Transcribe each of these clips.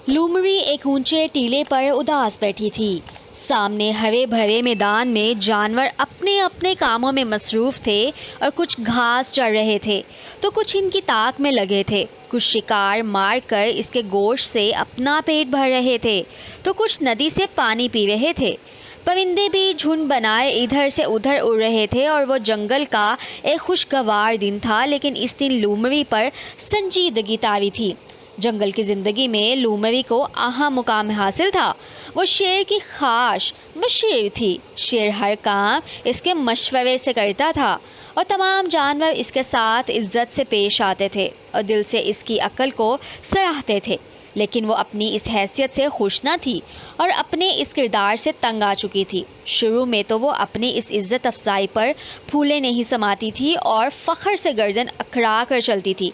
لومڑی ایک اونچے ٹیلے پر اداس بیٹھی تھی۔ سامنے ہرے بھرے میدان میں جانور اپنے اپنے کاموں میں مصروف تھے اور کچھ گھاس چر رہے تھے تو کچھ ان کی تاک میں لگے تھے، کچھ شکار مار کر اس کے گوشت سے اپنا پیٹ بھر رہے تھے تو کچھ ندی سے پانی پی رہے تھے۔ پرندے بھی جھنڈ بنائے ادھر سے ادھر اڑ رہے تھے اور وہ جنگل کا ایک خوشگوار دن تھا، لیکن اس دن لومڑی پر سنجیدگی طاری تھی۔ جنگل کی زندگی میں لومڑی کو اہم مقام حاصل تھا۔ وہ شیر کی خواص مشیر تھی۔ شیر ہر کام اس کے مشورے سے کرتا تھا اور تمام جانور اس کے ساتھ عزت سے پیش آتے تھے اور دل سے اس کی عقل کو سراہتے تھے، لیکن وہ اپنی اس حیثیت سے خوش نہ تھی اور اپنے اس کردار سے تنگ آ چکی تھی۔ شروع میں تو وہ اپنی اس عزت افزائی پر پھولے نہیں سماتی تھی اور فخر سے گردن اکھڑا کر چلتی تھی،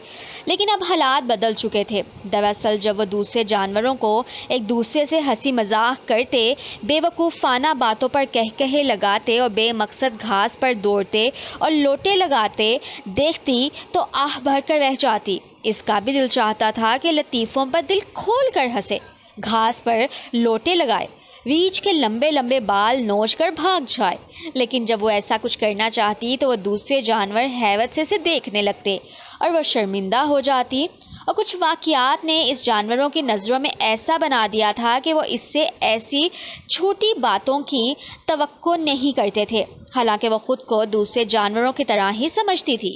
لیکن اب حالات بدل چکے تھے۔ دراصل جب وہ دوسرے جانوروں کو ایک دوسرے سے ہنسی مذاق کرتے، بے وقوفانہ باتوں پر کہے لگاتے اور بے مقصد گھاس پر دوڑتے اور لوٹے لگاتے دیکھتی تو آہ بھر کر رہ جاتی۔ اس کا بھی دل چاہتا تھا کہ لطیفوں پر دل کھول کر ہنسے، گھاس پر لوٹے لگائے، ریچھ کے لمبے لمبے بال نوچ کر بھاگ جائے، لیکن جب وہ ایسا کچھ کرنا چاہتی تو وہ دوسرے جانور حیرت سے اسے دیکھنے لگتے اور وہ شرمندہ ہو جاتی، اور کچھ واقعات نے اس جانوروں کی نظروں میں ایسا بنا دیا تھا کہ وہ اس سے ایسی چھوٹی باتوں کی توقع نہیں کرتے تھے، حالانکہ وہ خود کو دوسرے جانوروں کی طرح ہی سمجھتی تھی،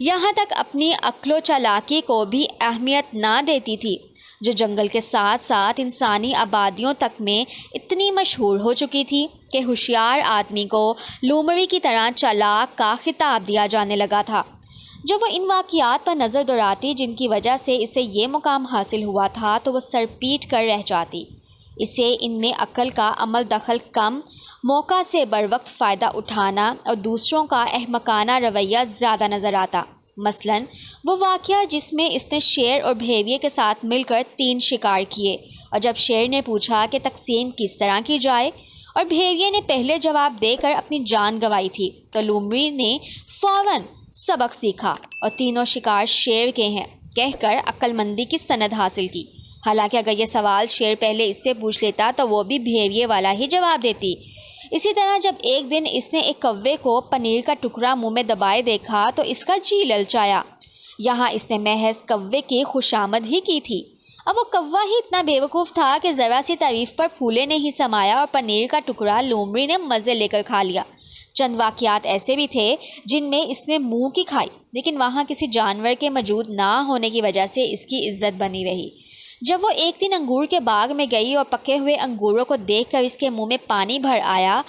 یہاں تک اپنی عقل و چالاکی کو بھی اہمیت نہ دیتی تھی، جو جنگل کے ساتھ ساتھ انسانی آبادیوں تک میں اتنی مشہور ہو چکی تھی کہ ہوشیار آدمی کو لومڑی کی طرح چالاک کا خطاب دیا جانے لگا تھا۔ جب وہ ان واقعات پر نظر دوڑاتی جن کی وجہ سے اسے یہ مقام حاصل ہوا تھا تو وہ سر پیٹ کر رہ جاتی۔ اسے ان میں عقل کا عمل دخل کم، موقع سے بروقت فائدہ اٹھانا اور دوسروں کا احمقانہ رویہ زیادہ نظر آتا۔ مثلاً وہ واقعہ جس میں اس نے شیر اور بھیڑیے کے ساتھ مل کر 3 شکار کیے، اور جب شیر نے پوچھا کہ تقسیم کس طرح کی جائے اور بھیڑیے نے پہلے جواب دے کر اپنی جان گنوائی تھی، تو لومڑی نے فوراً سبق سیکھا اور 3 شکار شیر کے ہیں کہہ کر عقل مندی کی سند حاصل کی۔ حالانکہ اگر یہ سوال شیر پہلے اس سے پوچھ لیتا تو وہ بھی بھیڑیے والا ہی جواب دیتی۔ اسی طرح جب ایک دن اس نے ایک کوے کو پنیر کا ٹکڑا منہ میں دبائے دیکھا تو اس کا جی للچایا۔ یہاں اس نے محض کوے کی خوشامد ہی کی تھی، اب وہ کوا ہی اتنا بیوقوف تھا کہ ذرا سی تعریف پر پھولے نہیں سمایا اور پنیر کا ٹکڑا لومڑی نے مزے لے کر کھا لیا۔ چند واقعات ایسے بھی تھے جن میں اس نے منہ کی کھائی، لیکن وہاں کسی جانور کے موجود نہ ہونے کی وجہ سے اس کی عزت بنی رہی۔ جب وہ ایک دن انگور کے باغ میں گئی اور پکے ہوئے انگوروں کو دیکھ کر اس کے منہ میں پانی بھر آیا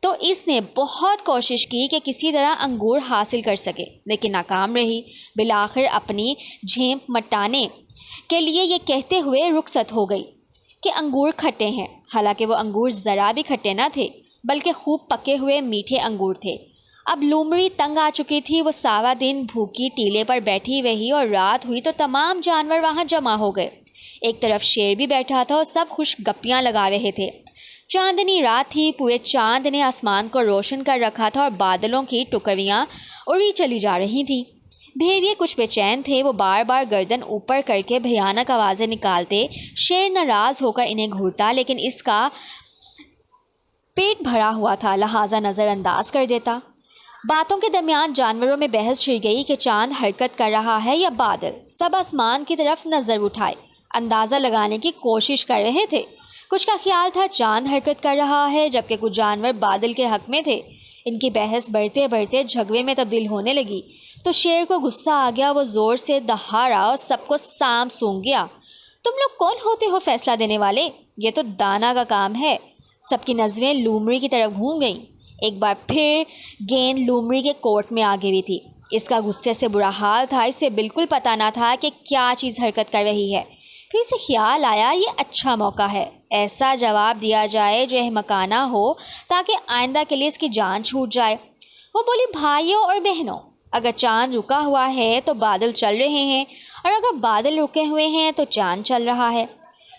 تو اس نے بہت کوشش کی کہ کسی طرح انگور حاصل کر سکے، لیکن ناکام رہی۔ بالآخر اپنی جھیمپ مٹانے کے لیے یہ کہتے ہوئے رخصت ہو گئی کہ انگور کھٹے ہیں، حالانکہ وہ انگور ذرا بھی کھٹے نہ تھے بلکہ خوب پکے ہوئے میٹھے انگور تھے۔ اب لومڑی تنگ آ چکی تھی، وہ سارا دن بھوکی ٹیلے پر بیٹھی رہی اور رات ہوئی تو تمام جانور وہاں جمع ہو گئے۔ ایک طرف شیر بھی بیٹھا تھا اور سب خوش گپیاں لگا رہے تھے۔ چاندنی رات تھی، پورے چاند نے آسمان کو روشن کر رکھا تھا اور بادلوں کی ٹکڑیاں اڑی چلی جا رہی تھیں۔ بھیڑیے کچھ بے چین تھے، وہ بار بار گردن اوپر کر کے بھیانک آوازیں نکالتے۔ شیر ناراض ہو کر انہیں گھورتا، لیکن اس کا پیٹ بھرا ہوا تھا لہٰذا نظر انداز کر دیتا۔ باتوں کے درمیان جانوروں میں بحث چھڑ گئی کہ چاند حرکت کر رہا ہے یا بادل۔ سب آسمان کی طرف نظر اٹھائے اندازہ لگانے کی کوشش کر رہے تھے۔ کچھ کا خیال تھا چاند حرکت کر رہا ہے، جبکہ کچھ جانور بادل کے حق میں تھے۔ ان کی بحث بڑھتے بڑھتے جھگڑے میں تبدیل ہونے لگی تو شیر کو غصہ آ گیا، وہ زور سے دہاڑا اور سب کو سانپ سونگھ گیا۔ تم لوگ کون ہوتے ہو فیصلہ دینے والے؟ یہ تو دانا کا کام ہے۔ سب کی نظریں لومڑی کی طرف گھوم گئیں۔ ایک بار پھر گیند لومڑی کے کورٹ میں آ گئی تھی۔ اس کا غصے سے برا حال تھا، اسے بالکل پتہ نہ تھا کہ کیا چیز حرکت کر رہی ہے۔ پھر اسے خیال آیا یہ اچھا موقع ہے، ایسا جواب دیا جائے جو احمقانہ ہو تاکہ آئندہ کے لیے اس کی جان چھوٹ جائے۔ وہ بولی، بھائیوں اور بہنوں، اگر چاند رکا ہوا ہے تو بادل چل رہے ہیں، اور اگر بادل رکے ہوئے ہیں تو چاند چل رہا ہے۔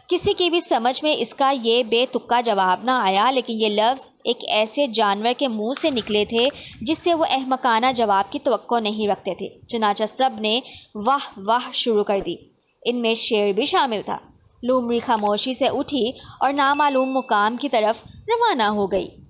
کسی کی بھی سمجھ میں اس کا یہ بے تکا جواب نہ آیا، لیکن یہ لفظ ایک ایسے جانور کے منہ سے نکلے تھے جس سے وہ احمقانہ جواب کی توقع نہیں رکھتے تھے۔ چنانچہ سب نے واہ واہ شروع کر دی، ان میں شیر بھی شامل تھا۔ لومڑی خاموشی سے اٹھی اور نامعلوم مقام کی طرف روانہ ہو گئی۔